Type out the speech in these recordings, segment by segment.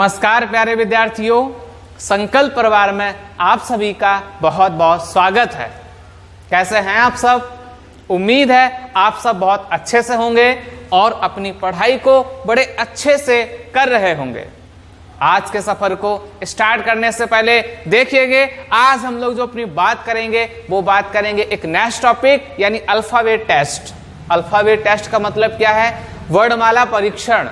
नमस्कार प्यारे विद्यार्थियों, संकल्प परिवार में आप सभी का बहुत बहुत स्वागत है। कैसे हैं आप सब? उम्मीद है आप सब बहुत अच्छे से होंगे और अपनी पढ़ाई को बड़े अच्छे से कर रहे होंगे। आज के सफर को स्टार्ट करने से पहले देखिएगा, आज हम लोग जो अपनी बात करेंगे वो बात करेंगे एक नेक्स्ट टॉपिक यानी अल्फाबेट टेस्ट। अल्फाबेट टेस्ट का मतलब क्या है? वर्णमाला परीक्षण।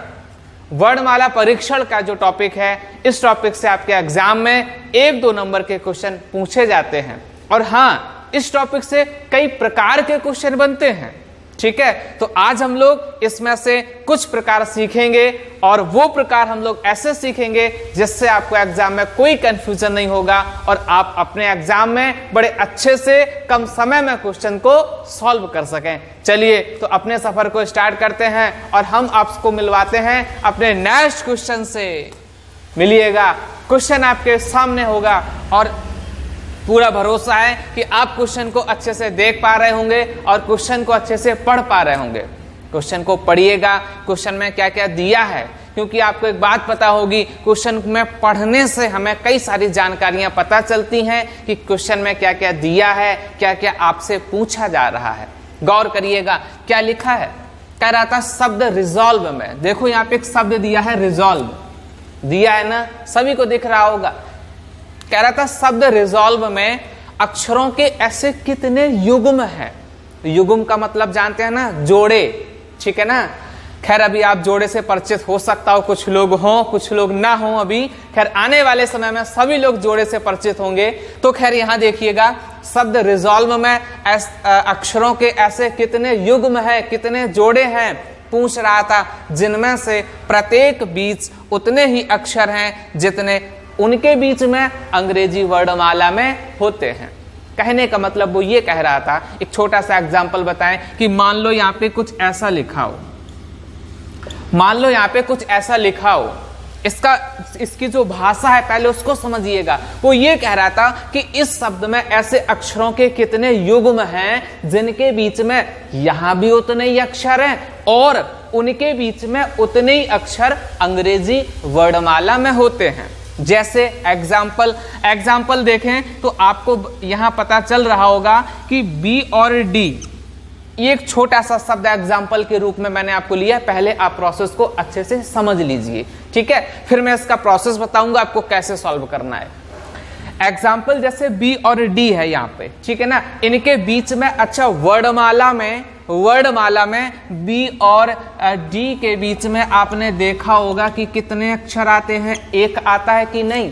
वर्णमाला परीक्षण का जो टॉपिक है, इस टॉपिक से आपके एग्जाम में 1-2 नंबर के क्वेश्चन पूछे जाते हैं और हाँ, इस टॉपिक से कई प्रकार के क्वेश्चन बनते हैं। ठीक है, तो आज हम लोग इसमें से कुछ प्रकार सीखेंगे और वो प्रकार हम लोग ऐसे सीखेंगे जिससे आपको एग्जाम में कोई कंफ्यूजन नहीं होगा और आप अपने एग्जाम में बड़े अच्छे से कम समय में क्वेश्चन को सॉल्व कर सकें। चलिए तो अपने सफर को स्टार्ट करते हैं और हम आपको मिलवाते हैं अपने नेक्स्ट क्वेश्चन से। मिलिएगा, क्वेश्चन आपके सामने होगा और पूरा भरोसा है कि आप क्वेश्चन को अच्छे से देख पा रहे होंगे और क्वेश्चन को अच्छे से पढ़ पा रहे होंगे। क्वेश्चन को पढ़िएगा, क्वेश्चन में क्या क्या दिया है, क्योंकि आपको एक बात पता होगी, क्वेश्चन में पढ़ने से हमें कई सारी जानकारियां पता चलती हैं कि क्वेश्चन में क्या क्या दिया है, क्या क्या आपसे पूछा जा रहा है। गौर करिएगा, क्या लिखा है? कह रहा था शब्द रिजॉल्व में। देखो यहाँ पे एक शब्द दिया है रिजॉल्व, दिया है ना, सभी को दिख रहा होगा। कह रहा था शब्द रिजॉल्व में अक्षरों के ऐसे कितने युग्म हैं। युग्म का मतलब जानते हैं ना, जोड़े। ठीक है ना। खैर अभी आप जोड़े से परिचित हो सकता हो, कुछ लोग हों कुछ लोग ना हों। अभी खैर आने वाले समय में सभी लोग जोड़े से परिचित होंगे। तो खैर यहां देखिएगा, शब्द रिजॉल्व में अक्षरों के ऐसे कितने युग्म है, कितने जोड़े हैं पूछ रहा था, जिनमें से प्रत्येक बीच उतने ही अक्षर हैं जितने उनके बीच में अंग्रेजी वर्णमाला में होते हैं। कहने का मतलब वो ये कह रहा था, एक छोटा सा एग्जांपल बताएं कि मान लो यहाँ पे कुछ ऐसा लिखा हो, मान लो यहाँ पे कुछ ऐसा लिखा हो, इसकी जो भाषा है पहले उसको समझिएगा। वो ये कह रहा था कि इस शब्द में ऐसे अक्षरों के कितने युग्म हैं जिनके बीच में यहां भी उतने ही अक्षर हैं और उनके बीच में उतने ही अक्षर अंग्रेजी वर्णमाला में होते हैं। जैसे एग्जाम्पल देखें तो आपको यहां पता चल रहा होगा कि बी और डी, ये एक छोटा सा शब्द एग्जाम्पल के रूप में मैंने आपको लिया। पहले आप प्रोसेस को अच्छे से समझ लीजिए, ठीक है, फिर मैं इसका प्रोसेस बताऊंगा आपको कैसे सॉल्व करना है। एग्जाम्पल जैसे बी और डी है यहाँ पे, ठीक है ना, इनके बीच में अच्छा वर्णमाला में बी और डी के बीच में आपने देखा होगा कि कितने अक्षर आते हैं, एक आता है कि नहीं।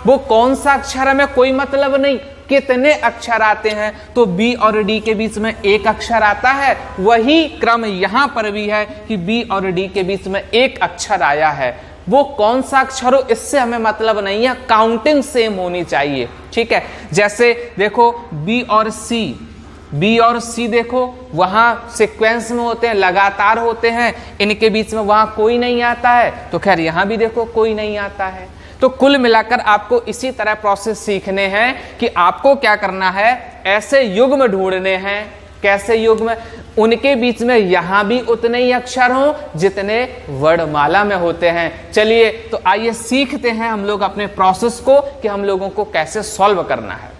वो कौन सा अक्षर है में कोई मतलब नहीं, कितने अक्षर आते हैं। तो बी और डी के बीच में एक अक्षर आता है, वही क्रम यहां पर भी है कि बी और डी के बीच में एक अक्षर आया है। वो कौन सा अक्षर हो इससे हमें मतलब नहीं है, काउंटिंग सेम होनी चाहिए। ठीक है, जैसे देखो बी और सी देखो वहां सीक्वेंस में होते हैं, लगातार होते हैं, इनके बीच में वहां कोई नहीं आता है। तो खैर यहां भी देखो कोई नहीं आता है। तो कुल मिलाकर आपको इसी तरह प्रोसेस सीखने हैं कि आपको क्या करना है, ऐसे युग्म ढूंढने हैं। कैसे युग्म? उनके बीच में यहां भी उतने ही अक्षर हों जितने वर्णमाला में होते हैं। चलिए तो आइए सीखते हैं हम लोग अपने प्रोसेस को कि हम लोगों को कैसे सॉल्व करना है।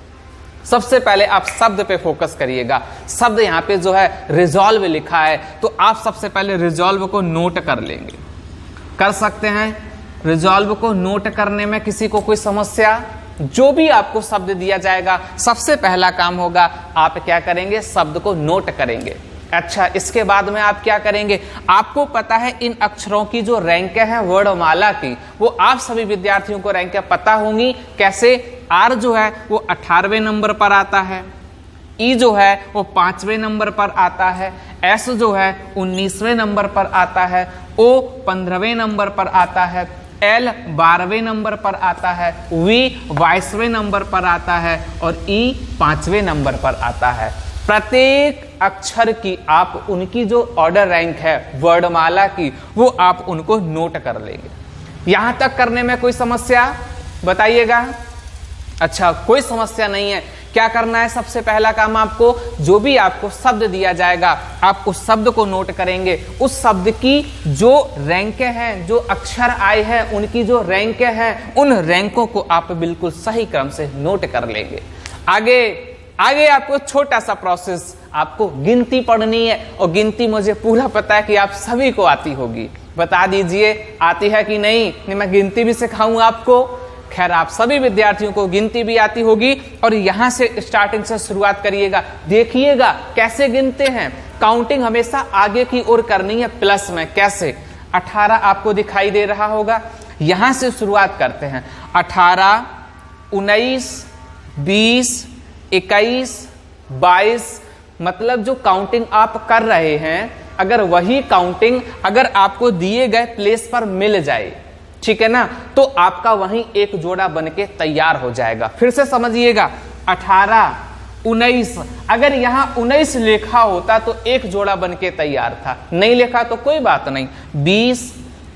सबसे पहले आप शब्द पे फोकस करिएगा। शब्द यहाँ पे जो है रिजॉल्व लिखा है, तो आप सबसे पहले रिजॉल्व को नोट कर लेंगे। कर सकते हैं? रिजॉल्व को नोट करने में किसी को कोई समस्या? जो भी आपको शब्द दिया जाएगा, सबसे पहला काम होगा आप क्या करेंगे, शब्द को नोट करेंगे। अच्छा, इसके बाद में आप क्या करेंगे, आपको पता है इन अक्षरों की जो रैंक है वर्णमाला की, वो आप सभी विद्यार्थियों को रैंक पता होंगी। कैसे? आर जो है वो 18वें नंबर पर आता है, ई जो है वो 5वें नंबर पर आता है, एस जो है 19वें नंबर पर आता है, ओ 15वें नंबर पर आता है, एल 12वें नंबर पर आता है, वी 22वें नंबर पर आता है और ई 5वें नंबर पर आता है। प्रत्येक अक्षर की आप उनकी जो ऑर्डर रैंक है वर्णमाला की, वो आप उनको नोट कर लेंगे। यहां तक करने में कोई समस्या बताइएगा? अच्छा, कोई समस्या नहीं है। क्या करना है, सबसे पहला काम आपको, जो भी आपको शब्द दिया जाएगा आप उस शब्द को नोट करेंगे। उस शब्द की जो रैंक हैं, जो अक्षर आए हैं, उनकी जो रैंक हैं, उन रैंकों को आप बिल्कुल सही क्रम से नोट कर लेंगे। आगे आपको छोटा सा प्रोसेस, आपको गिनती पढ़नी है। और गिनती मुझे पूरा पता है कि आप सभी को आती होगी। बता दीजिए आती है कि नहीं मैं गिनती भी सिखाऊंगा आपको। खैर, आप सभी विद्यार्थियों को गिनती भी आती होगी। और यहां से स्टार्टिंग से शुरुआत करिएगा। देखिएगा कैसे गिनते हैं। काउंटिंग हमेशा आगे की ओर करनी है, प्लस में। कैसे? 18 आपको दिखाई दे रहा होगा, यहां से शुरुआत करते हैं। 18, 19, 20, 21, 22, मतलब जो काउंटिंग आप कर रहे हैं, अगर वही काउंटिंग अगर आपको दिए गए प्लेस पर मिल जाए, ठीक है ना, तो आपका वहीं एक जोड़ा बनके तैयार हो जाएगा। फिर से समझिएगा, 18, 19, अगर यहां 19 लिखा होता तो एक जोड़ा बनके तैयार था। नहीं लिखा तो कोई बात नहीं। 20,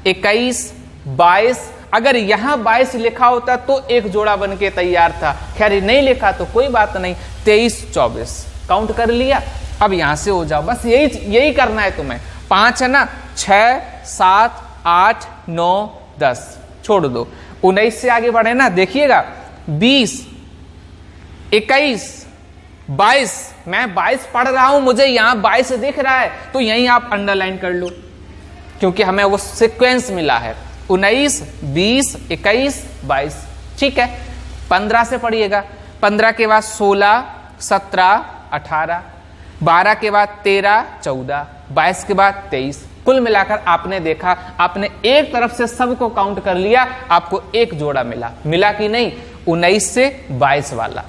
21, 22, अगर यहां 22 लिखा होता तो एक जोड़ा बनके तैयार था। खैर, नहीं लिखा तो कोई बात नहीं। 23, 24 काउंट कर लिया। अब यहां से हो जाओ, बस यही करना है तुम्हें। 5 है ना, 6, 7, 8, 9, 10 छोड़ दो। 19 से आगे बढ़े ना, देखिएगा 20, 21, 22, मैं 22 पढ़ रहा हूं, मुझे यहां 22 दिख रहा है, तो यहीं आप अंडरलाइन कर लो, क्योंकि हमें वो सीक्वेंस मिला है। 19, 20, 21, 22, ठीक है। 15 से पढ़िएगा। 15 के बाद 16, 17, 18, 12 के बाद 13, 14, 22 के बाद 23। कुल मिलाकर आपने देखा, आपने एक तरफ से सबको काउंट कर लिया, आपको एक जोड़ा मिला कि नहीं? 19 से 22 वाला।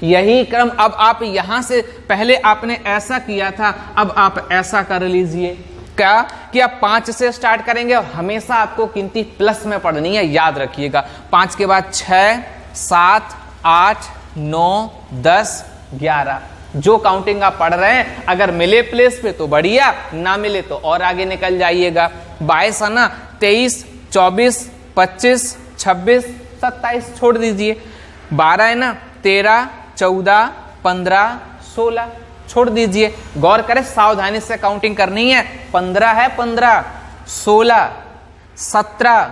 यही क्रम अब आप यहां से, पहले आपने ऐसा किया था, अब आप ऐसा कर लीजिए। क्या कि आप 5 से स्टार्ट करेंगे और हमेशा आपको गिनती प्लस में पढ़नी है, याद रखिएगा। 5 के बाद 6, 7, 8, 9, 10, 11। जो काउंटिंग आप पढ़ रहे हैं, अगर मिले प्लेस पे तो बढ़िया, ना मिले तो और आगे निकल जाइएगा। 22 है ना, 23, 24, 25, 26, 27 छोड़ दीजिए। 12 है ना, 13, 14, 15, 16 छोड़ दीजिए। गौर करें, सावधानी से काउंटिंग करनी है। 15 है, 15, 16, 17,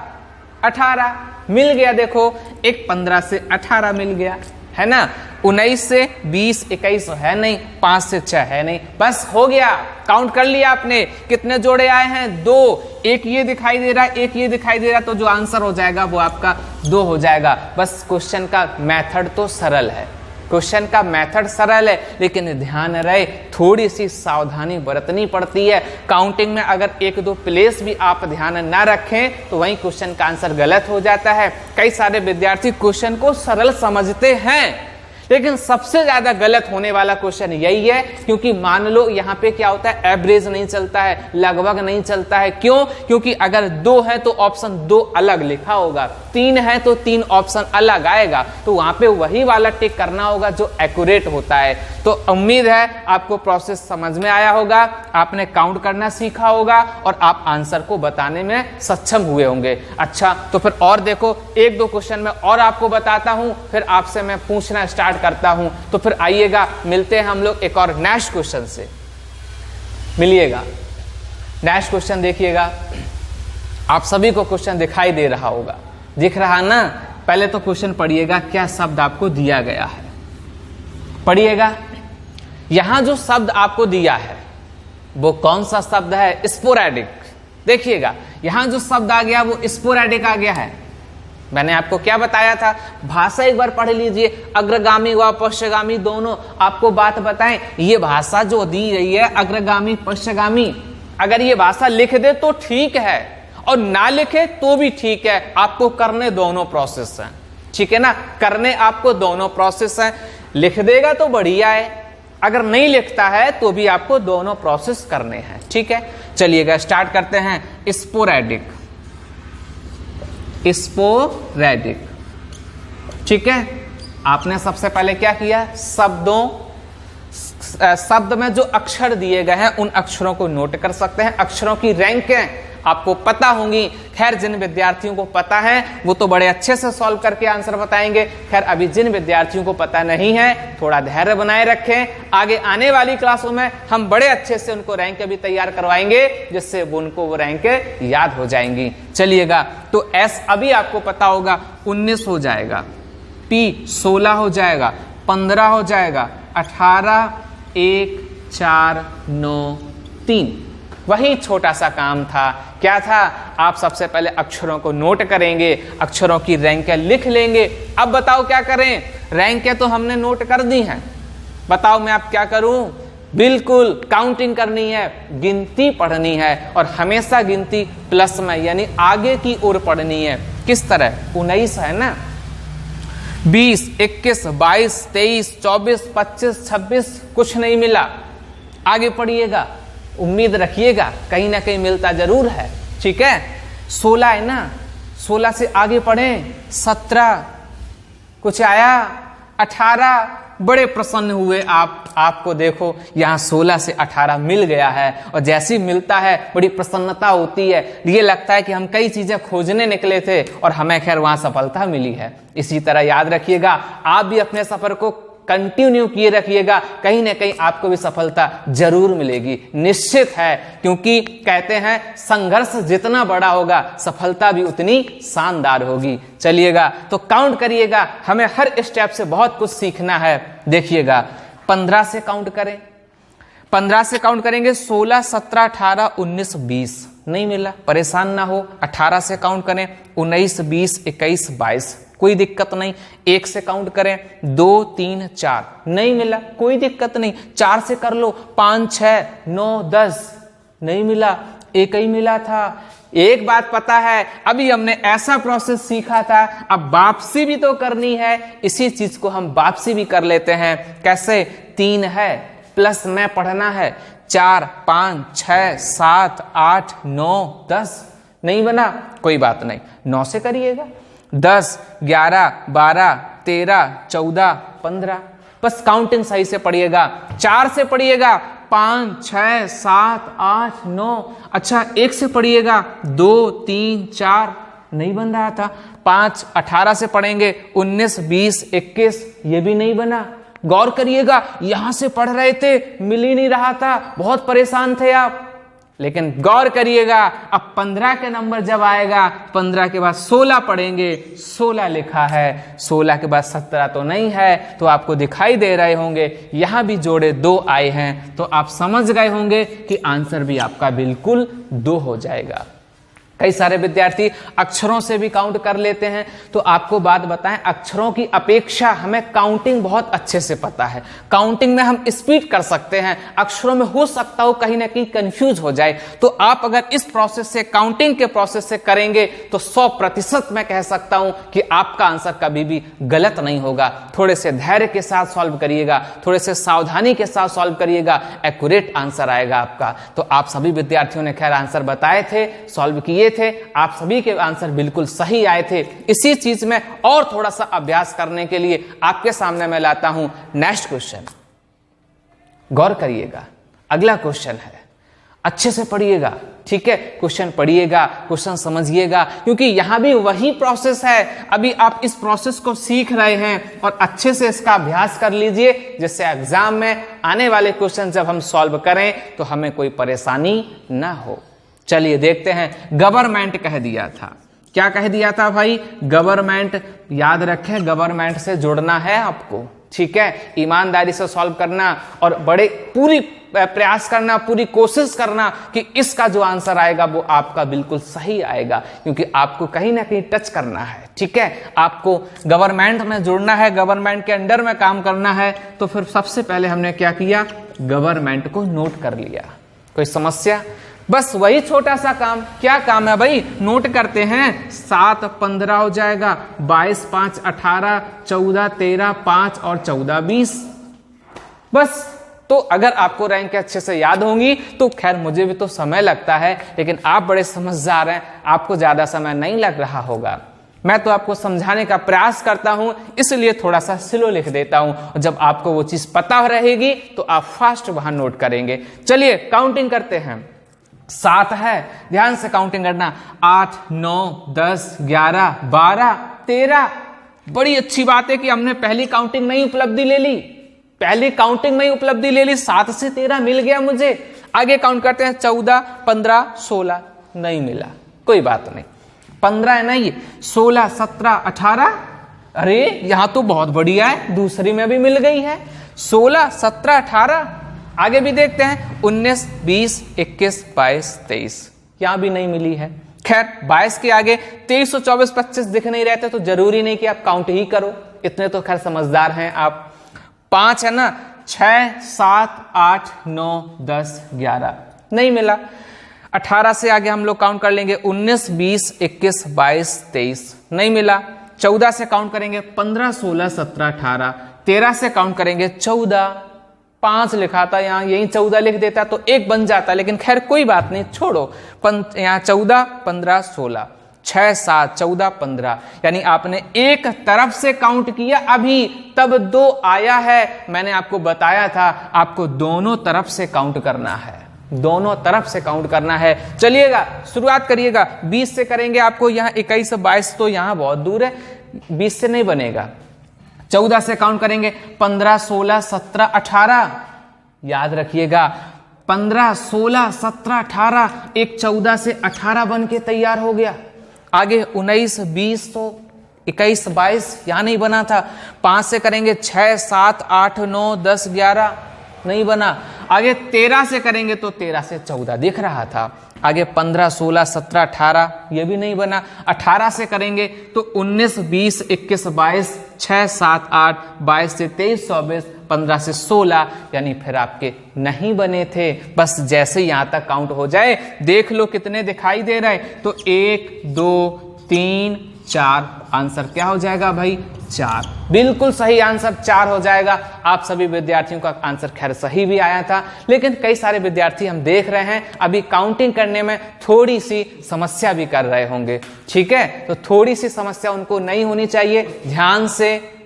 18 मिल गया। देखो, एक 15 से 18 मिल गया, है ना। 19 से 20, 21 है नहीं, 5 से 6 है नहीं, बस हो गया। काउंट कर लिया आपने। कितने जोड़े आए हैं? 2। एक ये दिखाई दे रहा है, एक ये दिखाई दे रहा है, तो जो आंसर हो जाएगा वो आपका 2 हो जाएगा। बस क्वेश्चन का मेथड तो सरल है, क्वेश्चन का मेथड सरल है, लेकिन ध्यान रहे थोड़ी सी सावधानी बरतनी पड़ती है। काउंटिंग में अगर 1-2 प्लेस भी आप ध्यान ना रखें तो वहीं क्वेश्चन का आंसर गलत हो जाता है। कई सारे विद्यार्थी क्वेश्चन को सरल समझते हैं, लेकिन सबसे ज्यादा गलत होने वाला क्वेश्चन यही है, क्योंकि मान लो यहां पे क्या होता है, एवरेज नहीं चलता है, लगभग नहीं चलता है। क्यों? क्योंकि अगर 2 है तो ऑप्शन 2 अलग लिखा होगा, 3 है तो 3 ऑप्शन अलग आएगा, तो वहां पे वही वाला टिक करना होगा जो एक्यूरेट होता है। तो उम्मीद है आपको प्रोसेस समझ में आया होगा, आपने काउंट करना सीखा होगा और आप आंसर को बताने में सक्षम हुए होंगे। अच्छा, तो फिर और देखो, 1-2 क्वेश्चन में और आपको बताता हूं, फिर आपसे मैं पूछना स्टार्ट करता हूं। तो फिर आइएगा, मिलते हैं हम लोग एक और नेक्स्ट क्वेश्चन से। मिलिएगा। नेक्स्ट क्वेश्चन देखिएगा, आप सभी को क्वेश्चन दिखाई दे रहा होगा, दिख रहा ना? पहले तो क्वेश्चन पढ़िएगा, क्या शब्द आपको दिया गया है, पढ़िएगा। यहां जो शब्द आपको दिया है वो कौन सा शब्द है? स्पोरैडिक। देखिएगा, यहां जो शब्द आ गया वो स्पोरैडिक आ गया है। मैंने आपको क्या बताया था? भाषा एक बार पढ़ लीजिए, अग्रगामी व पश्चगामी दोनों आपको बात बताएं। ये भाषा जो दी गई है अग्रगामी पश्चगामी, अगर ये भाषा लिख दे तो ठीक है और ना लिखे तो भी ठीक है, आपको करने दोनों प्रोसेस हैं, ठीक है ना। करने आपको दोनों प्रोसेस हैं, लिख देगा तो बढ़िया है, अगर नहीं लिखता है तो भी आपको दोनों प्रोसेस करने हैं, ठीक है। चलिएगा स्टार्ट करते हैं। स्पोरैडिक, स्पोरैडिक, ठीक है। आपने सबसे पहले क्या किया? शब्द में जो अक्षर दिए गए हैं उन अक्षरों को नोट कर सकते हैं। अक्षरों की रैंक है, आपको पता होंगी। खैर जिन विद्यार्थियों को पता है वो तो बड़े अच्छे से सॉल्व करके आंसर बताएंगे। खैर अभी जिन विद्यार्थियों को पता नहीं है थोड़ा धैर्य बनाए रखें, आगे आने वाली क्लासों में हम बड़े अच्छे से उनको रैंक भी तैयार करवाएंगे जिससे उनको वो रैंक याद हो जाएंगी। चलिएगा, तो एस अभी आपको पता होगा 19 हो जाएगा, पी 16 हो जाएगा, 15 हो जाएगा, 18, 1, 4, 9, 3। वही छोटा सा काम था। क्या था? आप सबसे पहले अक्षरों को नोट करेंगे, अक्षरों की रैंकें लिख लेंगे। अब बताओ क्या करें? रैंकें तो हमने नोट कर दी हैं, बताओ मैं आप क्या करूं? बिल्कुल काउंटिंग करनी है, गिनती पढ़नी है और हमेशा गिनती प्लस में यानी आगे की ओर पढ़नी है। किस तरह? 19 है ना, 20, 21, 22, 23, 24, 25, 26 कुछ नहीं मिला, आगे पढ़िएगा, उम्मीद रखिएगा कहीं ना कहीं मिलता जरूर है। ठीक है, 16 है ना, 16 से आगे पढ़ें, 17 कुछ आया, 18 बड़े प्रसन्न हुए आपको देखो यहाँ 16 से 18 मिल गया है और जैसे ही मिलता है बड़ी प्रसन्नता होती है। ये लगता है कि हम कई चीजें खोजने निकले थे और हमें खैर वहां सफलता मिली है। इसी तरह याद रखिएगा, आप भी अपने सफर को कंटिन्यू किए रखिएगा, कहीं ना कहीं आपको भी सफलता जरूर मिलेगी, निश्चित है। क्योंकि कहते हैं संघर्ष जितना बड़ा होगा सफलता भी उतनी शानदार होगी। चलिएगा, तो काउंट करिएगा, हमें हर स्टेप से बहुत कुछ सीखना है। देखिएगा, 15 से काउंट करें, 15 से काउंट करेंगे, 16, 17, 18, 19, 20 नहीं मिला, परेशान ना हो। 18 से काउंट करें, 19, 20, 21, 22 कोई दिक्कत नहीं। 1 से काउंट करें, 2, 3, 4 नहीं मिला, कोई दिक्कत नहीं। 4 से कर लो, 5, 6, 9, 10 नहीं मिला, एक ही मिला था। एक बात पता है, अभी हमने ऐसा प्रोसेस सीखा था, अब वापसी भी तो करनी है, इसी चीज को हम वापसी भी कर लेते हैं। कैसे? 3 है, प्लस में पढ़ना है, 4, 5, 6, 7, 8, 9, 10 नहीं बना, कोई बात नहीं, 9 से करिएगा, 10, 11, 12, 13, 14, 15 बस काउंटिंग सही से पढ़िएगा। 4 से पढ़िएगा, 5, 6, 7, 8, 9 अच्छा 1 से पढ़िएगा, 2, 3, 4 नहीं बन रहा था। 5, 18 से पढ़ेंगे, 19, 20, 21 ये भी नहीं बना। गौर करिएगा, यहां से पढ़ रहे थे, मिल ही नहीं रहा था, बहुत परेशान थे आप। लेकिन गौर करिएगा, अब 15 के नंबर जब आएगा, 15 के बाद 16 पढ़ेंगे, 16 लिखा है, 16 के बाद 17 तो नहीं है, तो आपको दिखाई दे रहे होंगे यहां भी जोड़े 2 आए हैं, तो आप समझ गए होंगे कि आंसर भी आपका बिल्कुल 2 हो जाएगा। कई सारे विद्यार्थी अक्षरों से भी काउंट कर लेते हैं, तो आपको बात बताएं, अक्षरों की अपेक्षा हमें काउंटिंग बहुत अच्छे से पता है। काउंटिंग में हम स्पीड कर सकते हैं, अक्षरों में हो सकता हो कहीं ना कहीं कंफ्यूज हो जाए। तो आप अगर इस प्रोसेस से, काउंटिंग के प्रोसेस से करेंगे तो 100% मैं कह सकता हूं कि आपका आंसर कभी भी गलत नहीं होगा। थोड़े से धैर्य के साथ सॉल्व करिएगा, थोड़े से सावधानी के साथ सॉल्व करिएगा, एक्यूरेट आंसर आएगा आपका। तो आप सभी विद्यार्थियों ने खैर आंसर बताए थे, सॉल्व किए थे, आप सभी के आंसर बिल्कुल सही आए थे। इसी चीज में और थोड़ा सा अभ्यास करने के लिए आपके सामने मैं लाता हूं नेक्स्ट क्वेश्चन। गौर करिएगा, अगला क्वेश्चन है, अच्छे से पढ़िएगा, ठीक है? क्वेश्चन पढ़िएगा, क्वेश्चन समझिएगा, क्योंकि यहां भी वही प्रोसेस है। अभी आप इस प्रोसेस को सीख रहे हैं और अच्छे से इसका अभ्यास कर लीजिए, जिससे एग्जाम में आने वाले क्वेश्चन जब हम सॉल्व करें तो हमें कोई परेशानी ना हो। चलिए देखते हैं। गवर्नमेंट कह दिया था, क्या कह दिया था भाई? गवर्नमेंट, याद रखें गवर्नमेंट से जुड़ना है आपको, ठीक है? ईमानदारी से सॉल्व करना और बड़े पूरी प्रयास करना, पूरी कोशिश करना कि इसका जो आंसर आएगा वो आपका बिल्कुल सही आएगा, क्योंकि आपको कहीं ना कहीं टच करना है, ठीक है? आपको गवर्नमेंट में जुड़ना है, गवर्नमेंट के अंडर में काम करना है। तो फिर सबसे पहले हमने क्या किया? गवर्नमेंट को नोट कर लिया। कोई समस्या? बस वही छोटा सा काम। क्या काम है भाई? नोट करते हैं। 7, 15 हो जाएगा, 22, 5, 18, 14, 13, 5 और 14, 20 बस। तो अगर आपको रैंक अच्छे से याद होंगी तो खैर मुझे भी तो समय लगता है, लेकिन आप बड़े समझदार हैं, आपको ज्यादा समय नहीं लग रहा होगा। मैं तो आपको समझाने का प्रयास करता हूं, इसलिए थोड़ा सा स्लो लिख देता हूं, और जब आपको वो चीज पता रहेगी तो आप फास्ट वहां नोट करेंगे। चलिए काउंटिंग करते हैं। 7 है, ध्यान से काउंटिंग करना, 8 9 10 11 12 13। बड़ी अच्छी बात है कि हमने पहली काउंटिंग में ही उपलब्धि ले ली, पहली काउंटिंग में ही उपलब्धि ले ली, 7 से 13 मिल गया मुझे। आगे काउंट करते हैं, 14 15 16 नहीं मिला, कोई बात नहीं, 15 नहीं, 16 17 18, अरे यहां तो बहुत बढ़िया है, दूसरी में भी मिल गई है, 16 17 18। आगे भी देखते हैं, 19 20 21 22 23, यहां भी नहीं मिली है। खैर 22 के आगे 23 और 24 25 दिख नहीं रहते तो जरूरी नहीं कि आप काउंट ही करो, इतने तो खैर समझदार हैं आप। 5 है ना, 6 7 8 9 10 11 नहीं मिला। 18 से आगे हम लोग काउंट कर लेंगे, 19 20 21 22 23 नहीं मिला। 14 से काउंट करेंगे, 15 16 17 18। 13 से काउंट करेंगे, 14, 5 लिखा था यहाँ, यही 14 लिख देता तो 1 बन जाता, लेकिन खैर कोई बात नहीं, छोड़ो। यहाँ 14 15 16, 6 7 14 15, यानी आपने एक तरफ से काउंट किया अभी, तब 2 आया है। मैंने आपको बताया था आपको दोनों तरफ से काउंट करना है, दोनों तरफ से काउंट करना है। चलिएगा शुरुआत करिएगा, 20 से करेंगे, आपको यहाँ 21 22 तो यहाँ बहुत दूर है, 20 से नहीं बनेगा। 14 से काउंट करेंगे, 15 16 17 18, याद रखिएगा 15 16 17 18, एक 14 से 18 बन के तैयार हो गया। आगे 19 20 तो 21 22 यहां नहीं बना था। 5 से करेंगे, 6 7 8 9 10 11 नहीं बना। आगे 13 से करेंगे तो 13 से 14 दिख रहा था। आगे 15 16 17 18 ये भी नहीं बना। 18 से करेंगे तो 19 20 21 22, 6 7 8 22 से 23 24, 15 से 16, यानी फिर आपके नहीं बने थे। बस जैसे यहां तक काउंट हो जाए, देख लो कितने दिखाई दे रहे, तो 1 2 3 4, आंसर क्या हो जाएगा भाई? 4। बिल्कुल सही आंसर 4 हो जाएगा। आप सभी विद्यार्थियों का आंसर खैर सही भी आया था, लेकिन कई सारे विद्यार्थी हम देख रहे हैं अभी काउंटिंग करने में थोड़ी सी समस्या भी कर रहे होंगे, ठीक है? तो थोड़ी सी समस्या उनको नहीं होनी चाहिए। ध्यान से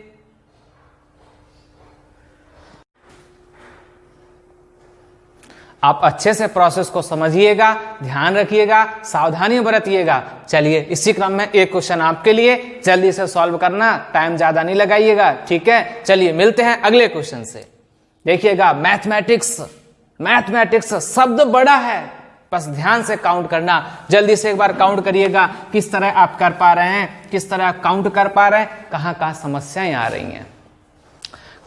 आप अच्छे से प्रोसेस को समझिएगा, ध्यान रखिएगा, सावधानी बरतिएगा। चलिए इसी क्रम में एक क्वेश्चन आपके लिए, जल्दी से सॉल्व करना, टाइम ज्यादा नहीं लगाइएगा, ठीक है? चलिए मिलते हैं अगले क्वेश्चन से। देखिएगा मैथमेटिक्स शब्द बड़ा है, बस ध्यान से काउंट करना। जल्दी से एक बार काउंट करिएगा, किस तरह आप कर पा रहे हैं, किस तरह आप काउंट कर पा रहे हैं, कहां कहां समस्याएं आ रही हैं।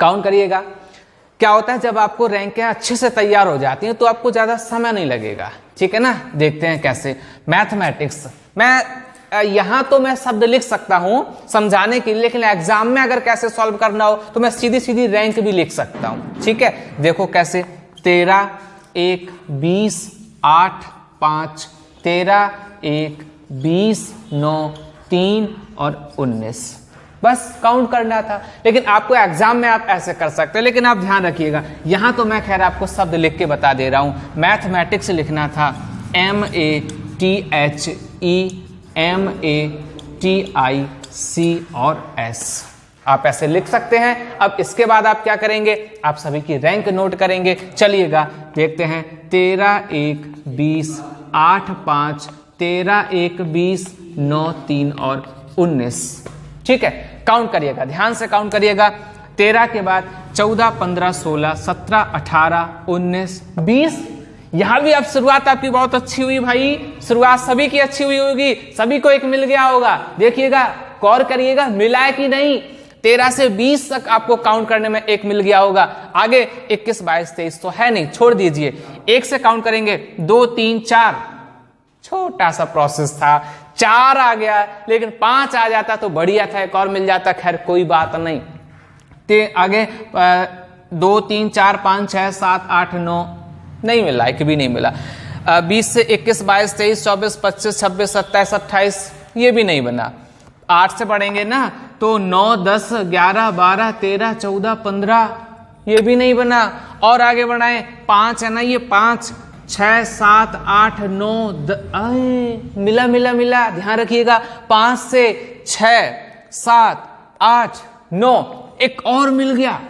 काउंट करिएगा। क्या होता है, जब आपको रैंकें अच्छे से तैयार हो जाती हैं तो आपको ज्यादा समय नहीं लगेगा, ठीक है ना? देखते हैं कैसे। मैथमेटिक्स, मैं यहां तो मैं शब्द लिख सकता हूं समझाने के लिए, लेकिन एग्जाम में अगर कैसे सॉल्व करना हो तो मैं सीधी सीधी रैंक भी लिख सकता हूं, ठीक है? देखो कैसे, 13 1 20 8 5, 13 1 20 9 3 और 19, बस काउंट करना था। लेकिन आपको एग्जाम में आप ऐसे कर सकते हैं, लेकिन आप ध्यान रखिएगा, यहां तो मैं खैर आपको शब्द लिख के बता दे रहा हूं। मैथमेटिक्स लिखना था MATHEMATIC और S, आप ऐसे लिख सकते हैं। अब इसके बाद आप क्या करेंगे, आप सभी की रैंक नोट करेंगे। चलिएगा देखते हैं, 13 1 20 8 5, 13 1 20 9 3 और 19, ठीक है? काउंट करिएगा, ध्यान से काउंट करिएगा। 13 के बाद 14 15 16 17 18 19 20। यहां भी अब शुरुआत आपकी बहुत अच्छी हुई भाई, शुरुआत सभी की अच्छी हुई होगी, सभी को एक मिल गया होगा। देखिएगा, गौर करिएगा, मिला है कि नहीं। 13 से 20 तक आपको काउंट करने में एक मिल गया होगा। आगे 21 22 23 तो है नहीं, छोड़ दीजिए। 1 से काउंट करेंगे, 2 3 4, छोटा सा प्रोसेस था, 4 आ गया, लेकिन 5 आ जाता तो बढ़िया था, एक और मिल जाता, खैर कोई बात नहीं। आगे 2 3 4 5 6 7 8 9 नहीं मिला, एक भी नहीं मिला। 20 से 21 22 23 24 25 26 27 28 ये भी नहीं बना। 8 से पढ़ेंगे ना तो 9 10 11 12 13 14 15 ये भी नहीं बना। और आगे बढ़ाएं, 5 है ना, ये 5 6 7 8 9 मिला मिला मिला, ध्यान रखिएगा। 5 से 6 7 8 9 एक और मिल गया,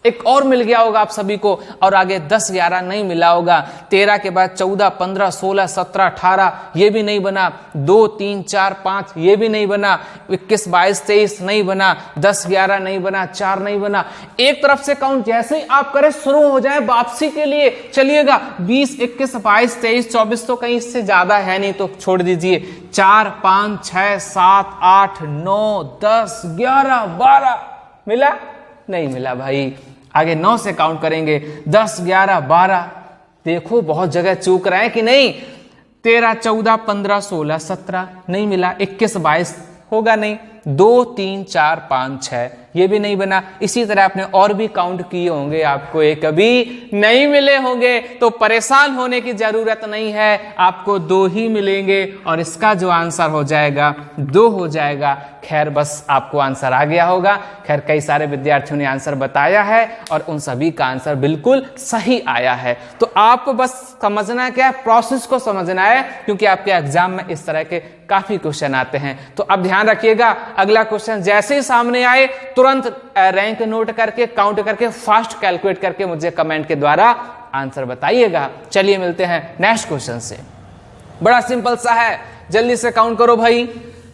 एक और मिल गया होगा आप सभी को, और आगे 10 11 नहीं मिला होगा। 13 के बाद 14 15 16 17 18 ये भी नहीं बना, 2 3 4 5 ये भी नहीं बना, 21 22 23 नहीं बना, 10 11 नहीं बना, 4 नहीं बना। एक तरफ से काउंट जैसे ही आप करें शुरू हो जाए वापसी के लिए, चलिएगा 20 21 22 23 24 तो कहीं इससे ज्यादा है नहीं तो छोड़ दीजिए। 4 5 6 7 8 9 10 11 12 मिला नहीं मिला भाई। आगे 9 से काउंट करेंगे, 10 11 12, देखो बहुत जगह चूक रहे हैं कि नहीं। 13 14 15 16 17 नहीं मिला, 21 22 होगा नहीं, 2 3 4 5 6 ये भी नहीं बना। इसी तरह आपने और भी काउंट किए होंगे, आपको एक कभी नहीं मिले होंगे, तो परेशान होने की जरूरत नहीं है, आपको 2 ही मिलेंगे और इसका जो आंसर हो जाएगा 2 हो जाएगा। खैर बस आपको आंसर आ गया होगा। खैर कई सारे विद्यार्थियों ने आंसर बताया है और उन सभी का आंसर बिल्कुल सही आया है। तो आपको बस समझना क्या है, प्रोसेस को समझना है, क्योंकि आपके एग्जाम में इस तरह के काफी क्वेश्चन आते हैं। तो अब ध्यान रखिएगा, अगला क्वेश्चन जैसे ही सामने आए तुरंत रैंक नोट करके, काउंट करके, फास्ट कैलकुलेट करके मुझे कमेंट के द्वारा आंसर बताइएगा। चलिए मिलते हैं नेक्स्ट क्वेश्चन से। बड़ा सिंपल सा है, जल्दी से काउंट करो भाई,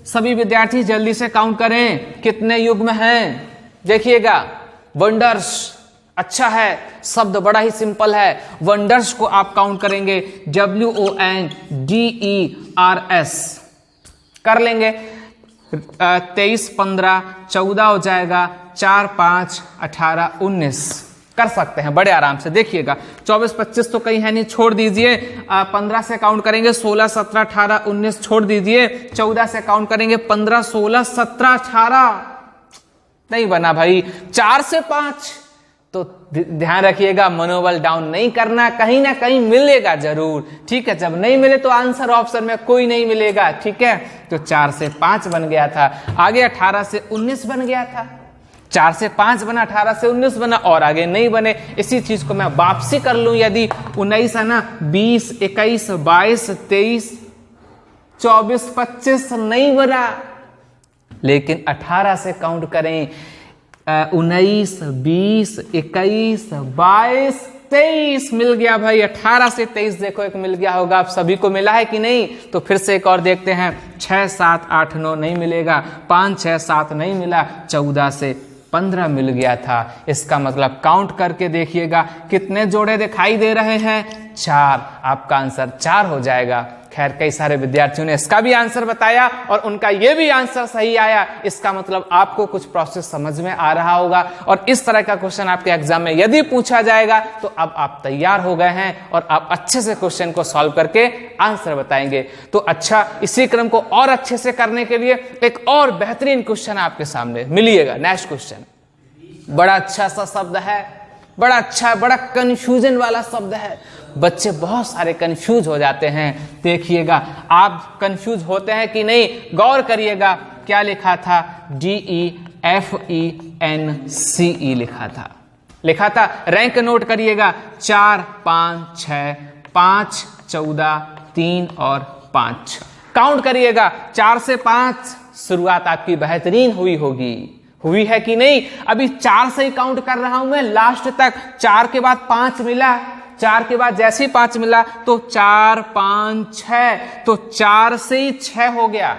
सभी विद्यार्थी जल्दी से काउंट करें कितने युग्म हैं। देखिएगा वंडर्स, अच्छा है, शब्द बड़ा ही सिंपल है। वंडर्स को आप काउंट करेंगे, WONDERS कर लेंगे। 23 15 14 हो जाएगा, 4 5 18 19 कर सकते हैं बड़े आराम से। देखिएगा 24 25 तो कहीं है नहीं, छोड़ दीजिए। 15 से काउंट करेंगे, 16 17 18 19 छोड़ दीजिए। 14 से काउंट करेंगे, 15 16 17 18 नहीं बना भाई। 4 से 5 तो ध्यान रखिएगा, मनोबल डाउन नहीं करना, कहीं ना कहीं मिलेगा जरूर, ठीक है। जब नहीं मिले तो आंसर ऑप्शन में कोई नहीं मिलेगा, ठीक है। तो 4 से 5 बन गया था, आगे 18 से 19 बन गया था। 4 से 5 बना, 18 से 19 बना और आगे नहीं बने। इसी चीज को मैं वापसी कर लूं, यदि 19 है ना, 20 21 22 23 24 25 नहीं बना, लेकिन 18 से काउंट करें, 19 20 21 22 23 मिल गया भाई। 18 से 23 देखो एक मिल गया होगा, आप सभी को मिला है कि नहीं। तो फिर से एक और देखते हैं, 6 7 8 9 नहीं मिलेगा, 5 6 7 नहीं मिला, 14 से 15 मिल गया था। इसका मतलब काउंट करके देखिएगा कितने जोड़े दिखाई दे रहे हैं, 4। आपका आंसर 4 हो जाएगा। खैर कई सारे विद्यार्थियों ने इसका भी आंसर बताया और उनका ये भी आंसर सही आया। इसका मतलब आपको कुछ प्रोसेस समझ में आ रहा होगा, और इस तरह का क्वेश्चन आपके एग्जाम में यदि पूछा जाएगा तो अब आप तैयार हो गए हैं और आप अच्छे से क्वेश्चन को सॉल्व करके आंसर बताएंगे। तो अच्छा, इसी क्रम को और अच्छे से करने के लिए एक और बेहतरीन क्वेश्चन आपके सामने मिलिएगा। नेक्स्ट क्वेश्चन बड़ा अच्छा सा शब्द है, बड़ा अच्छा, बड़ा कंफ्यूजन वाला शब्द है। बच्चे बहुत सारे कंफ्यूज हो जाते हैं। देखिएगा आप कंफ्यूज होते हैं कि नहीं, गौर करिएगा। क्या लिखा था, DEFENCE लिखा था। रैंक नोट करिएगा, 4 5 6 5 14 3 और 5 काउंट करिएगा। 4 से 5 शुरुआत आपकी बेहतरीन हुई है कि नहीं। अभी 4 से ही काउंट कर रहा हूं मैं लास्ट तक। 4 के बाद 5 मिला, 4 के बाद जैसे ही 5 मिला तो 4 5 6, तो 4 से ही 6 हो गया।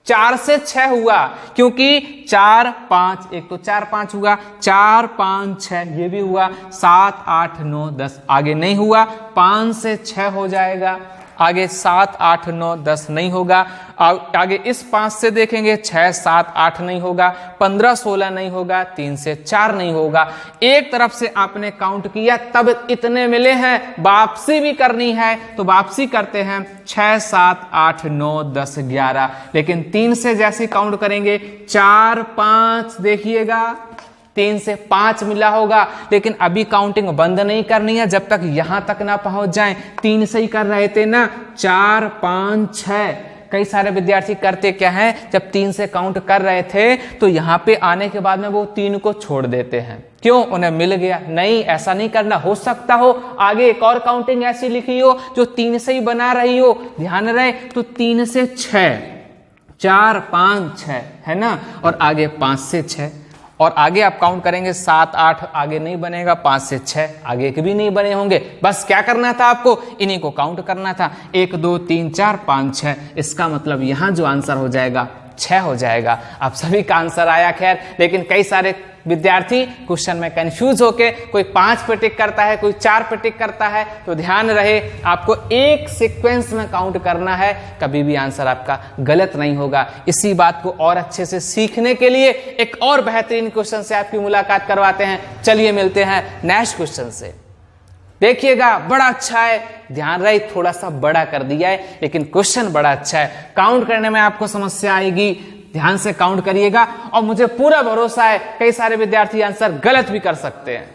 4 से 6 हुआ, क्योंकि 4 5, एक तो 4 5 हुआ, 4 5 6 ये भी हुआ, 7 8 9 10 आगे नहीं हुआ, 5 से 6 हो जाएगा। आगे 7 8 9 10 नहीं होगा। आगे इस 5 से देखेंगे, 6 7 8 नहीं होगा, 15 16 नहीं होगा, 3 से 4 नहीं होगा। एक तरफ से आपने काउंट किया तब इतने मिले हैं, वापसी भी करनी है तो वापसी करते हैं, 6 7 8 9 10 11। लेकिन 3 से जैसे काउंट करेंगे, 4 5 देखिएगा, 3 से 5 मिला होगा। लेकिन अभी काउंटिंग बंद नहीं करनी है जब तक यहां तक ना पहुंच जाएं। 3 से ही कर रहे थे ना, 4 5 6। कई सारे विद्यार्थी करते क्या हैं, जब 3 से काउंट कर रहे थे तो यहां पे आने के बाद में वो 3 को छोड़ देते हैं। क्यों? उन्हें मिल गया। नहीं, ऐसा नहीं करना। हो सकता हो आगे एक और काउंटिंग ऐसी लिखी हो जो 3 से ही बना रही हो, ध्यान रहे। तो 3 से 6, 4 5 6 है ना, और आगे 5 से 6, और आगे आप काउंट करेंगे 7 8 आगे नहीं बनेगा, 5 से 6 आगे के भी नहीं बने होंगे। बस क्या करना था आपको, इन्हीं को काउंट करना था, 1 2 3 4 5 6। इसका मतलब यहां जो आंसर हो जाएगा 6 हो जाएगा। आप सभी का आंसर आया खैर, लेकिन कई सारे विद्यार्थी क्वेश्चन में कंफ्यूज होके कोई 5 पे टिक करता है, कोई 4 पे टिक करता है। तो ध्यान रहे आपको एक सीक्वेंस में काउंट करना है, कभी भी आंसर आपका गलत नहीं होगा। इसी बात को और अच्छे से सीखने के लिए एक और बेहतरीन क्वेश्चन से आपकी मुलाकात करवाते हैं। चलिए मिलते हैं नेक्स्ट क्वेश्चन से। देखिएगा बड़ा अच्छा है, ध्यान रहे थोड़ा सा बड़ा कर दिया है, लेकिन क्वेश्चन बड़ा अच्छा है। काउंट करने में आपको समस्या आएगी, ध्यान से काउंट करिएगा और मुझे पूरा भरोसा है कई सारे विद्यार्थी आंसर गलत भी कर सकते हैं।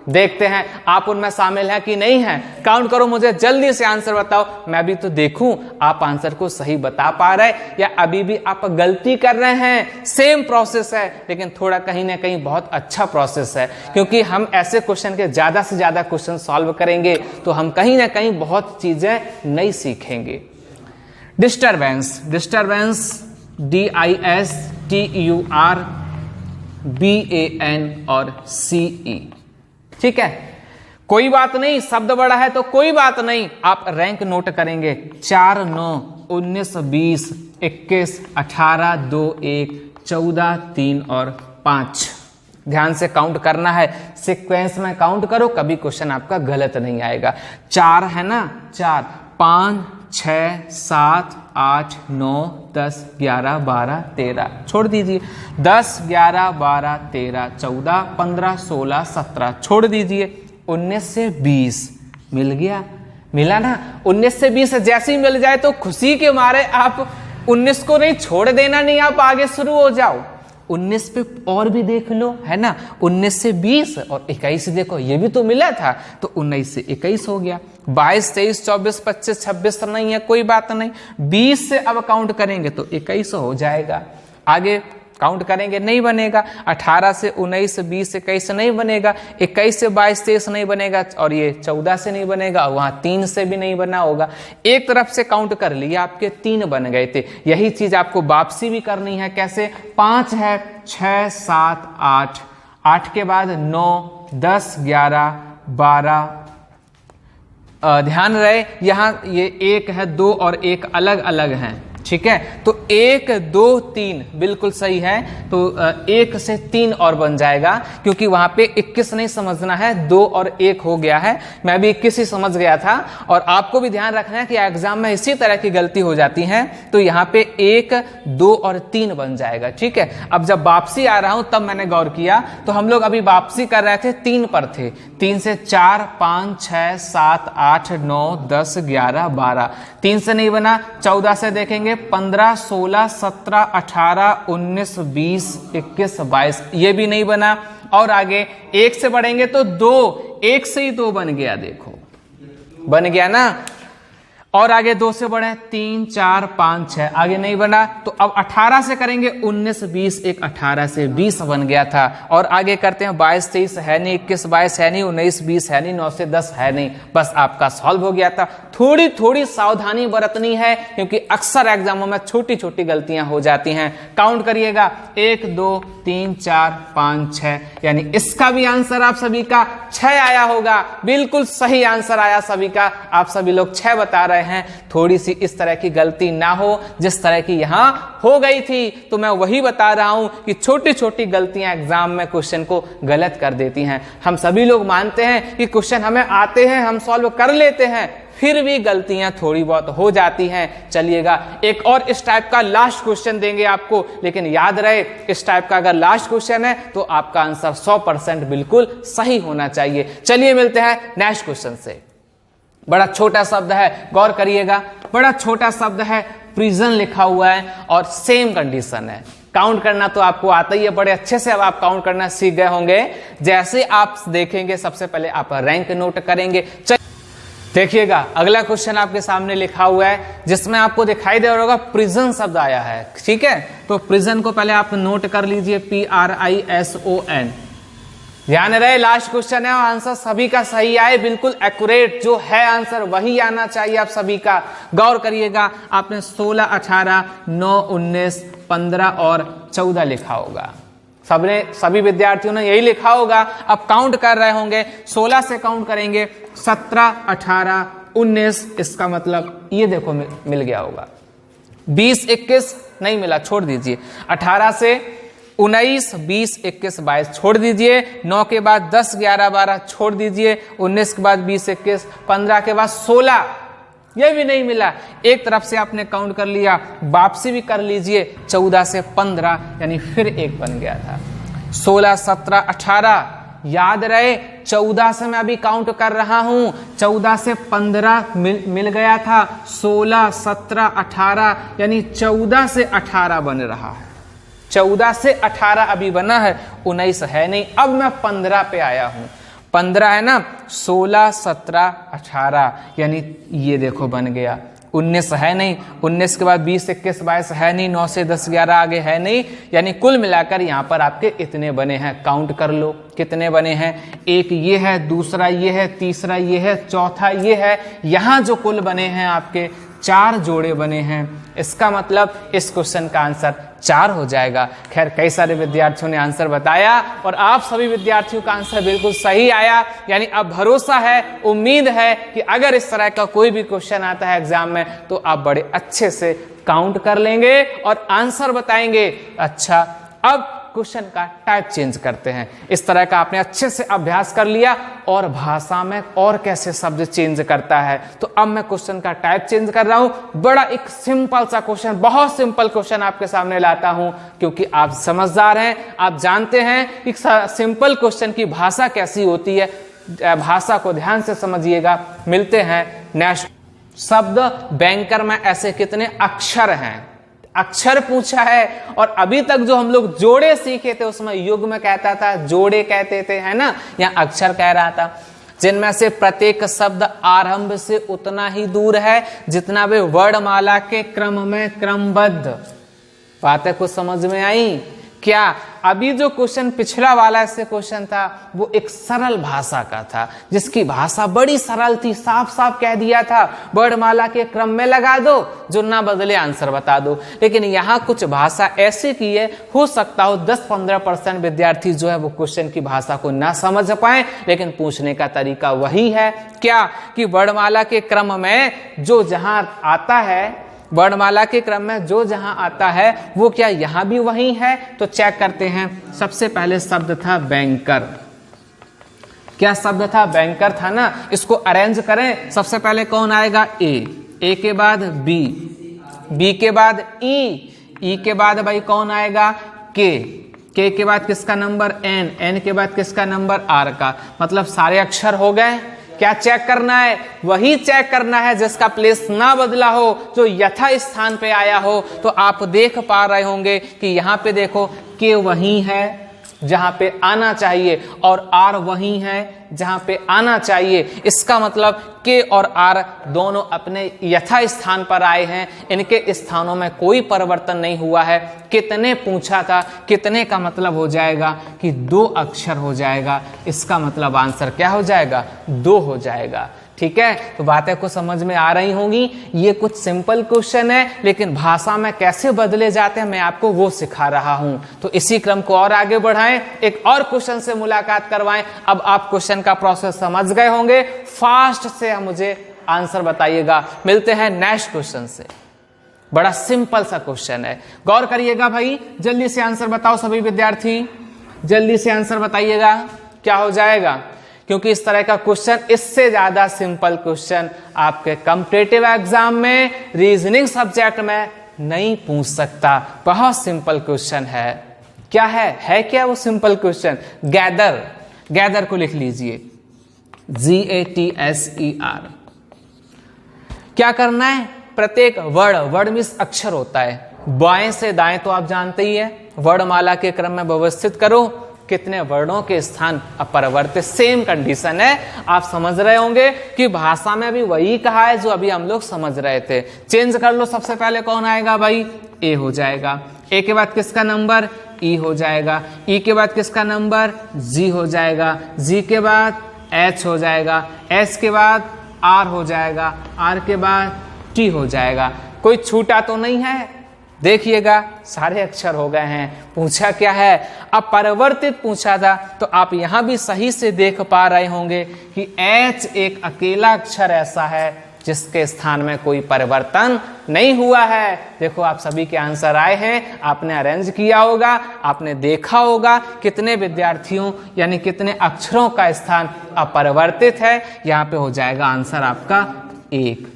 देखते हैं आप उनमें शामिल हैं कि नहीं हैं। काउंट करो, मुझे जल्दी से आंसर बताओ, मैं भी तो देखूं आप आंसर को सही बता पा रहे या अभी भी आप गलती कर रहे हैं। सेम प्रोसेस है, लेकिन थोड़ा कहीं ना कहीं बहुत अच्छा प्रोसेस है, क्योंकि हम ऐसे क्वेश्चन के ज्यादा से ज्यादा क्वेश्चन सॉल्व करेंगे तो हम कहीं ना कहीं बहुत चीजें नई सीखेंगे। डिस्टरबेंस, डिस्टरबेंस DISTURBAN और CE, ठीक है। कोई बात नहीं, शब्द बड़ा है तो कोई बात नहीं, आप रैंक नोट करेंगे। 4 9 19 20 21 18 2 1 14 3 और 5। ध्यान से काउंट करना है, सीक्वेंस में काउंट करो, कभी क्वेश्चन आपका गलत नहीं आएगा। 4 है ना, 4 5 6 7 8 9 10 11 12 13 छोड़ दीजिए, 10 11 12 13 14 15 16 17 छोड़ दीजिए, 19 से 20 मिल गया, मिला ना। 19 से 20 जैसे ही मिल जाए तो खुशी के मारे आप 19 को नहीं छोड़ देना, नहीं आप आगे शुरू हो जाओ। 19 पे और भी देख लो, है ना। 19 से 20 और 21 देखो, ये भी तो मिला था, तो 19 से 21 हो गया। 22 23 24 25 26 नहीं है, कोई बात नहीं। 20 से अब काउंट करेंगे तो 21 हो जाएगा। आगे काउंट करेंगे नहीं बनेगा। 18 से 19 20 21 नहीं बनेगा। 21 से 22 23 नहीं बनेगा, और ये 14 से नहीं बनेगा, वहां 3 से भी नहीं बना होगा। एक तरफ से काउंट कर लिया, आपके 3 बन गए थे। यही चीज आपको वापसी भी करनी है। कैसे, 5 है, 6 7 8, 8 के बाद 9 10 11 12। ध्यान रहे यहां ये 1 है, 2 और 1 अलग अलग हैं, ठीक है। तो 1 2 3 बिल्कुल सही है, तो 1 से 3 और बन जाएगा, क्योंकि वहां पे 21 नहीं समझना है, 2 और 1 हो गया है। मैं भी 21 ही समझ गया था, और आपको भी ध्यान रखना है कि एग्जाम में इसी तरह की गलती हो जाती है। तो यहाँ पे 1 2 और 3 बन जाएगा, ठीक है। अब जब वापसी आ रहा हूं तब मैंने गौर किया, तो हम लोग अभी वापसी कर रहे थे 3 पर थे। 3 से 4 5 6 7 8 9 10 11 12, 3 से नहीं बना। 14 से देखेंगे, 15 16 17 18 19 20 21 22, ये भी नहीं बना। और आगे 1 से बढ़ेंगे तो 2, 1 से ही 2 बन गया, देखो बन गया ना। और आगे 2 से बढ़े, 3 4 5 6, आगे नहीं बना। तो अब 18 से करेंगे, 19 20 1 18 से 20 बन गया था। और आगे करते हैं, 22 23 है नहीं, 21 22 है नहीं, 19 20 है नहीं, 9 से 10 है नहीं, बस आपका सॉल्व हो गया था। थोड़ी थोड़ी सावधानी बरतनी है, क्योंकि अक्सर एग्जामों में छोटी छोटी गलतियां हो जाती हैं। काउंट करिएगा, 1 2 3 4 5 6, यानी इसका भी आंसर आप सभी का 6 आया होगा। बिल्कुल सही आंसर आया सभी का, आप सभी लोग 6 बता रहे हैं। थोड़ी सी इस तरह की गलती ना हो जिस तरह की यहां हो गई थी। तो मैं वही बता रहा हूं कि छोटी छोटी गलतियां एग्जाम में क्वेश्चन को गलत कर देती हैं। हम सभी लोग मानते हैं कि क्वेश्चन हमें आते हैं, हम सॉल्व कर लेते हैं, फिर भी गलतियां थोड़ी बहुत हो जाती हैं। चलिएगा एक और इस टाइप का लास्ट क्वेश्चन देंगे आपको, लेकिन याद रहे इस टाइप का अगर लास्ट क्वेश्चन है तो आपका आंसर 100% बिल्कुल सही होना चाहिए। चलिए मिलते हैं नेक्स्ट क्वेश्चन से। बड़ा छोटा शब्द है, गौर करिएगा, बड़ा छोटा शब्द है, प्रिजन लिखा हुआ है और सेम कंडीशन है। काउंट करना तो आपको आता ही है, बड़े अच्छे से अब आप काउंट करना सीख गए होंगे। जैसे आप देखेंगे, सबसे पहले आप रैंक नोट करेंगे। देखिएगा अगला क्वेश्चन आपके सामने लिखा हुआ है, जिसमें आपको दिखाई दे रहा होगा प्रिजन शब्द आया है, ठीक है। तो प्रिजन को पहले आप नोट कर लीजिए, PRISON। ध्यान रहे लास्ट क्वेश्चन है और आंसर सभी का सही आए, बिल्कुल एक्यूरेट जो है आंसर वही आना चाहिए आप सभी का। गौर करिएगा, आपने 16 18 9 19 15 और 14 लिखा होगा। सभी विद्यार्थियों ने यही लिखा होगा। अब काउंट कर रहे होंगे, 16 से काउंट करेंगे, 17, 18, 19, इसका मतलब ये देखो मिल गया होगा। 20, 21 नहीं मिला, छोड़ दीजिए। 18 से 19, 20, 21, 22 छोड़ दीजिए। 9 के बाद 10, 11, 12 छोड़ दीजिए। 19 के बाद 20, 21, 15 के बाद 16, ये भी नहीं मिला। एक तरफ से आपने काउंट कर लिया, वापसी भी कर लीजिए। 14 से 15 यानी फिर एक बन गया था। 16, 17, 18 याद रहे। 14 से मैं अभी काउंट कर रहा हूं, 14 से 15 मिल गया था। 16, 17, 18 यानी 14 से 18 बन रहा है। 14 से 18 अभी बना है, 19 है नहीं। अब मैं 15 पे आया हूं, 15 है ना, 16, 17, 18 यानी ये देखो बन गया। 19 है नहीं, 19 के बाद 20, 21, 22 है नहीं, 9 से 10, 11 आगे है नहीं, यानी कुल मिलाकर यहाँ पर आपके इतने बने हैं। काउंट कर लो कितने बने हैं। एक ये है, दूसरा ये है, तीसरा ये है, चौथा ये है। यहाँ जो कुल बने हैं आपके 4 जोड़े बने हैं। इसका मतलब इस क्वेश्चन का आंसर 4 हो जाएगा। खैर कई सारे विद्यार्थियों ने आंसर बताया और आप सभी विद्यार्थियों का आंसर बिल्कुल सही आया। यानी अब भरोसा है, उम्मीद है कि अगर इस तरह का कोई भी क्वेश्चन आता है एग्जाम में तो आप बड़े अच्छे से काउंट कर लेंगे और आंसर बताएंगे। अच्छा, अब क्वेश्चन का टाइप चेंज करते हैं। इस तरह का आपने अच्छे से अभ्यास कर लिया और भाषा में और कैसे शब्द चेंज करता है। तो अब मैं क्वेश्चन का टाइप चेंज कर रहा हूं। बड़ा एक सिंपल सा क्वेश्चन, बहुत सिंपल क्वेश्चन आपके सामने लाता हूं, क्योंकि आप समझदार हैं, आप जानते हैं कि सिंपल क्वेश्चन की भाषा कैसी होती है। भाषा को ध्यान से समझिएगा। मिलते हैं नेक्स्ट। शब्द बैंकर में ऐसे कितने अक्षर हैं? अक्षर पूछा है। और अभी तक जो हम लोग जोड़े सीखे थे उसमें युग्म कहता था, जोड़े कहते थे, है ना, या अक्षर कह रहा था। जिनमें से प्रत्येक शब्द आरंभ से उतना ही दूर है जितना वे वर्णमाला के क्रम में क्रमबद्ध। बातें कुछ समझ में आई क्या? अभी जो क्वेश्चन पिछला वाला से क्वेश्चन था वो एक सरल भाषा का था, जिसकी भाषा बड़ी सरल थी। साफ साफ कह दिया था वर्णमाला के क्रम में लगा दो, जो ना बदले आंसर बता दो। लेकिन यहाँ कुछ भाषा ऐसी की है, हो सकता हो 10-15% विद्यार्थी जो है वो क्वेश्चन की भाषा को ना समझ पाए, लेकिन पूछने का तरीका वही है। क्या कि वर्णमाला के क्रम में जो जहां आता है, वर्णमाला के क्रम में जो जहां आता है वो क्या यहां भी वही है? तो चेक करते हैं। सबसे पहले शब्द था बैंकर। क्या शब्द था? बैंकर था ना। इसको अरेंज करें। सबसे पहले कौन आएगा? ए के बाद बी के बाद ई के बाद भाई कौन आएगा? के के बाद किसका नंबर? एन के बाद किसका नंबर? आर का। मतलब सारे अक्षर हो गए। क्या चेक करना है? वही चेक करना है जिसका प्लेस ना बदला हो, जो यथा स्थान पे आया हो। तो आप देख पा रहे होंगे कि यहाँ पे देखो के वही है जहां पे आना चाहिए और आर वही है जहां पे आना चाहिए। इसका मतलब के और आर दोनों अपने यथा स्थान पर आए हैं। इनके स्थानों में कोई परिवर्तन नहीं हुआ है। कितने पूछा था? कितने का मतलब हो जाएगा कि 2 अक्षर हो जाएगा। इसका मतलब आंसर क्या हो जाएगा? 2 हो जाएगा। ठीक है, तो बातें को समझ में आ रही होंगी। ये कुछ सिंपल क्वेश्चन है, लेकिन भाषा में कैसे बदले जाते हैं मैं आपको वो सिखा रहा हूं। तो इसी क्रम को और आगे बढ़ाएं, एक और क्वेश्चन से मुलाकात करवाएं। अब आप क्वेश्चन का प्रोसेस समझ गए होंगे। फास्ट से मुझे आंसर बताइएगा। मिलते हैं नेक्स्ट क्वेश्चन से। बड़ा सिंपल सा क्वेश्चन है, गौर करिएगा भाई। जल्दी से आंसर बताओ सभी विद्यार्थी, जल्दी से आंसर बताइएगा क्या हो जाएगा, क्योंकि इस तरह का क्वेश्चन, इससे ज्यादा सिंपल क्वेश्चन आपके कॉम्पिटिटिव एग्जाम में रीजनिंग सब्जेक्ट में नहीं पूछ सकता। बहुत सिंपल क्वेश्चन है। क्या है क्या वो सिंपल क्वेश्चन? गैदर को लिख लीजिए, GATSER। क्या करना है? प्रत्येक वर्ड में अक्षर होता है, बाएं से दाएं तो आप जानते ही है। वर्णमाला के क्रम में व्यवस्थित करो, कितने वर्णों के स्थान अपरिवर्तित। सेम कंडीशन है। आप समझ रहे होंगे कि भाषा में भी वही कहा है जो अभी हम लोग समझ रहे थे। चेंज कर लो। सबसे पहले कौन आएगा भाई? ए हो जाएगा। ए के बाद किसका नंबर? ई हो जाएगा। ई के बाद किसका नंबर? जी हो जाएगा। जी के बाद एच हो जाएगा। एच के बाद आर हो जाएगा। आर के बाद टी हो जाएगा। कोई छूटा तो नहीं है? देखिएगा सारे अक्षर हो गए हैं। पूछा क्या है, अपरिवर्तित पूछा था, तो आप यहां भी सही से देख पा रहे होंगे कि H एक अकेला अक्षर ऐसा है जिसके स्थान में कोई परिवर्तन नहीं हुआ है। देखो आप सभी के आंसर आए हैं, आपने अरेंज किया होगा, आपने देखा होगा कितने विद्यार्थियों यानी कितने अक्षरों का स्थान अपरिवर्तित है। यहाँ पे हो जाएगा आंसर आपका 1।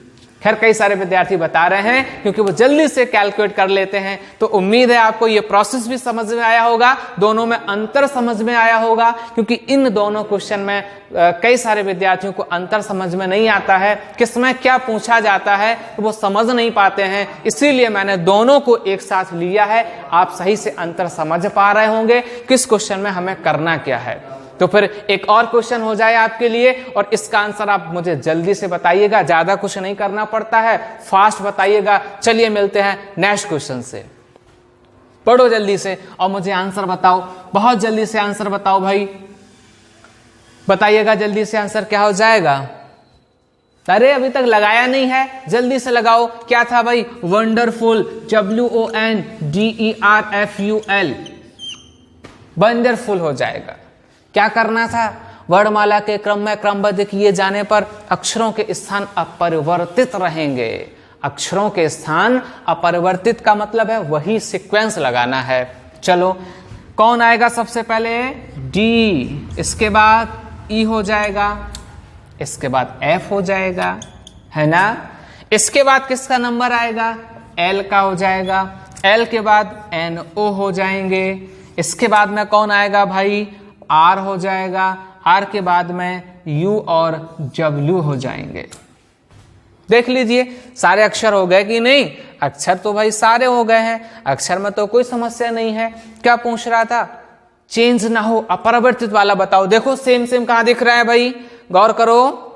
खैर कई सारे विद्यार्थी बता रहे हैं क्योंकि वो जल्दी से कैलकुलेट कर लेते हैं, तो उम्मीद है आपको ये प्रोसेस भी समझ में आया होगा, दोनों में अंतर समझ में आया होगा, क्योंकि इन दोनों क्वेश्चन में कई सारे विद्यार्थियों को अंतर समझ में नहीं आता है, किसमें क्या पूछा जाता है तो वो समझ नहीं पाते हैं, इसीलिए मैंने दोनों को एक साथ लिया है। आप सही से अंतर समझ पा रहे होंगे किस क्वेश्चन में हमें करना क्या है। तो फिर एक और क्वेश्चन हो जाए आपके लिए, और इसका आंसर आप मुझे जल्दी से बताइएगा, ज्यादा कुछ नहीं करना पड़ता है, फास्ट बताइएगा। चलिए मिलते हैं नेक्स्ट क्वेश्चन से। पढ़ो जल्दी से और मुझे आंसर बताओ, बहुत जल्दी से आंसर बताओ भाई, बताइएगा जल्दी से आंसर क्या हो जाएगा। अरे अभी तक लगाया नहीं है, जल्दी से लगाओ। क्या था भाई, वंडरफुल, WONDERFUL, वंडरफुल हो जाएगा। क्या करना था, वर्णमाला के क्रम में क्रमबद्ध किए जाने पर अक्षरों के स्थान अपरिवर्तित रहेंगे। अक्षरों के स्थान अपरिवर्तित का मतलब है वही सीक्वेंस लगाना है। चलो कौन आएगा सबसे पहले, डी, इसके बाद ई हो जाएगा, इसके बाद एफ हो जाएगा, है ना। इसके बाद किसका नंबर आएगा, एल का हो जाएगा, एल के बाद NO हो जाएंगे। इसके बाद में कौन आएगा भाई, आर हो जाएगा, आर के बाद में यू और W हो जाएंगे। देख लीजिए सारे अक्षर हो गए कि नहीं, अक्षर तो भाई सारे हो गए हैं, अक्षर में तो कोई समस्या नहीं है। क्या पूछ रहा था, चेंज ना हो, अपरिवर्तित वाला बताओ। देखो सेम सेम कहां दिख रहा है भाई, गौर करो,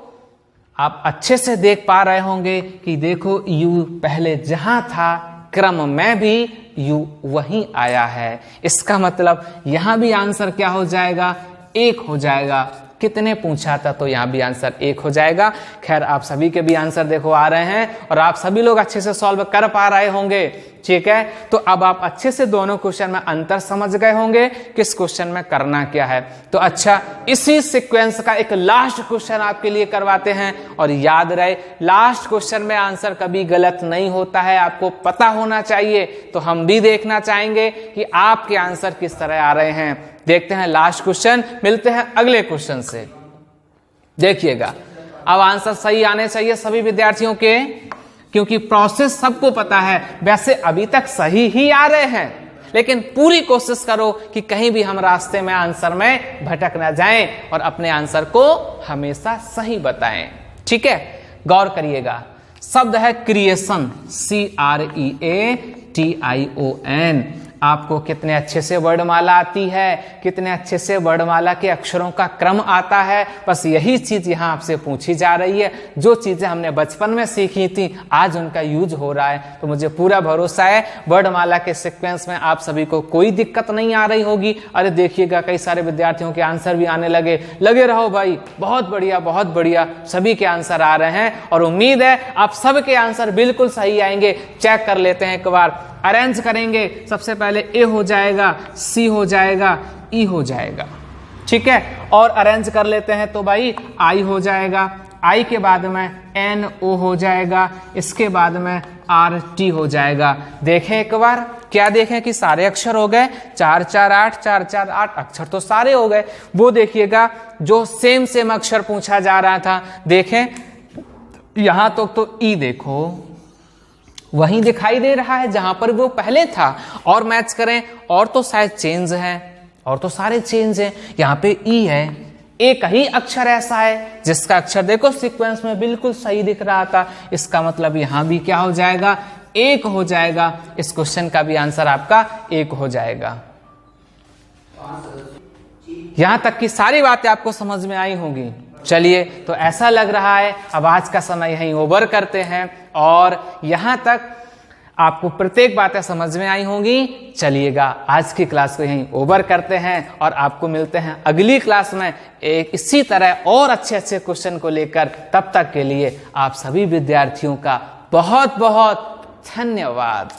आप अच्छे से देख पा रहे होंगे कि देखो यू पहले जहां था क्रम में भी यू वहीं आया है। इसका मतलब यहां भी आंसर क्या हो जाएगा, 1 हो जाएगा। कितने पूछा था, तो यहां भी आंसर 1 हो जाएगा। खैर आप सभी के भी आंसर देखो आ रहे हैं और आप सभी लोग अच्छे से सॉल्व कर पा रहे होंगे, ठीक है। तो अब आप अच्छे से दोनों क्वेश्चन में अंतर समझ गए होंगे किस क्वेश्चन में करना क्या है। तो अच्छा, इसी सीक्वेंस का एक लास्ट क्वेश्चन आपके लिए करवाते हैं, और याद रहे लास्ट क्वेश्चन में आंसर कभी गलत नहीं होता है, आपको पता होना चाहिए। तो हम भी देखना चाहेंगे कि आपके आंसर किस तरह आ रहे हैं। देखते हैं लास्ट क्वेश्चन, मिलते हैं अगले क्वेश्चन से। देखिएगा अब आंसर सही आने चाहिए सभी विद्यार्थियों के, क्योंकि प्रोसेस सबको पता है। वैसे अभी तक सही ही आ रहे हैं, लेकिन पूरी कोशिश करो कि कहीं भी हम रास्ते में आंसर में भटक ना जाएं और अपने आंसर को हमेशा सही बताएं, ठीक है। गौर करिएगा, शब्द है क्रिएशन, CREATION। आपको कितने अच्छे से वर्णमाला आती है, कितने अच्छे से वर्णमाला के अक्षरों का क्रम आता है। बस यही चीज यहाँ आपसे पूछी जा रही है। जो चीजें हमने बचपन में सीखी थी आज उनका यूज हो रहा है। तो मुझे पूरा भरोसा है वर्णमाला के सीक्वेंस में आप सभी को कोई दिक्कत नहीं आ रही होगी। अरे देखिएगा कई सारे विद्यार्थियों के आंसर भी आने लगे रहो भाई, बहुत बढ़िया बहुत बढ़िया, सभी के आंसर आ रहे हैं और उम्मीद है आप सबके आंसर बिल्कुल सही आएंगे। चेक कर लेते हैं एक बार, अरेंज करेंगे। सबसे पहले ए हो जाएगा, सी हो जाएगा, ई हो जाएगा, ठीक है। और अरेंज कर लेते हैं तो भाई आई हो जाएगा, आई के बाद में NO हो जाएगा, इसके बाद में RT हो जाएगा। देखें एक बार, क्या देखें कि सारे अक्षर हो गए, 4 4 8 4 4 8 अक्षर तो सारे हो गए। वो देखिएगा जो सेम अक्षर पूछा जा रहा था, देखें यहां तो ई देखो वहीं दिखाई दे रहा है जहां पर वो पहले था। और मैच करें, और तो शायद चेंज है, और तो सारे चेंज हैं। यहाँ पे ई है, एक ही अक्षर ऐसा है जिसका अक्षर देखो सीक्वेंस में बिल्कुल सही दिख रहा था। इसका मतलब यहां भी क्या हो जाएगा, 1 हो जाएगा। इस क्वेश्चन का भी आंसर आपका 1 हो जाएगा। यहां तक की सारी बातें आपको समझ में आई होंगी। चलिए, तो ऐसा लग रहा है अब आज का समय यहीं ओवर करते हैं, और यहां तक आपको प्रत्येक बातें समझ में आई होंगी। चलिएगा आज की क्लास को यहीं ओवर करते हैं और आपको मिलते हैं अगली क्लास में एक इसी तरह और अच्छे क्वेश्चन को लेकर। तब तक के लिए आप सभी विद्यार्थियों का बहुत बहुत धन्यवाद।